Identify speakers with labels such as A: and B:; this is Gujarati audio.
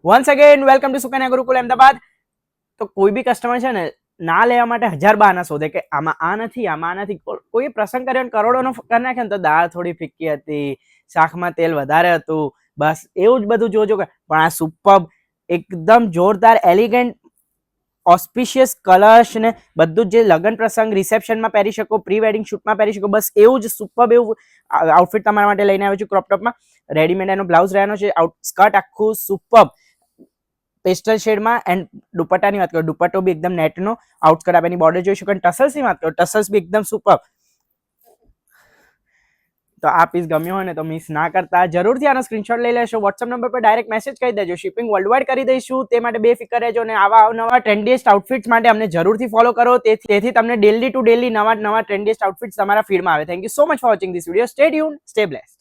A: Once again welcome to Sukanya Gurukul Ahmedabad. તો કોઈ બી કસ્ટમર છે ને ના લેવા માટે 1000 બહાના શોધે કે આમાં આ નથી, આમાં આ નથી. કોઈ પ્રસંગ કર્યો ને કરોડોનો કરી નાખે ને તો દાળ થોડી ફિક્કી હતી, શાકમાં તેલ વધારે હતું, બસ એવું જ બધું જોજો. પણ આ સુપર્બ, એકદમ જોરદાર, એલિગન્ટ, ઓસ્પિશિયસ કલર્સ ને બધું જે લગ્ન પ્રસંગ રિસેપ્શનમાં પહેરી શકો, પ્રી વેડિંગ શૂટમાં પહેરી શકો, બસ એવું જ સુપર્બ એવું આઉટફિટ તમારા માટે લઈને આવ્યો છું. ક્રોપ ટોપમાં રેડીમેડ એનો બ્લાઉઝ રહેવાનો છે, સ્કર્ટ આખું સુપર્બ પેસ્ટલ શેડમાં. એન્ડ દુપટ્ટાની વાત કરો, દુપટ્ટો બી એકદમ નેટનો, આઉટસ્કર્ટ આપેની બોર્ડર જોઈ શકો. ટસલ્સની વાત કરો, ટસલ્સ બી એકદમ સુપર્બ. તો આ પીસ ગમ્યો હોય ને તો મિસ ના કરતા જરૂરથી આનો સ્ક્રીનશોટ લઈ લેશો. વોટ્સઅપ નંબર પર ડાયરેક્ટ મેસેજ કરી દેજો, શિપિંગ વર્લ્ડ વાઇડ કરી દઈશું. તે માટે બેફિકર રહેજો. અને આવા નવા ટ્રેન્ડીએસ્ટ આઉટફિટ્સ માટે અમને જરૂરથી ફોલો કરો, તેથી તમને ડેલી ટુ ડેલી નવા ટ્રેન્ડીએસ્ટ આઉટફિટ્સ તમારા ફીડમાં આવે. Thank you so much for watching this video. Stay tuned, stay blessed.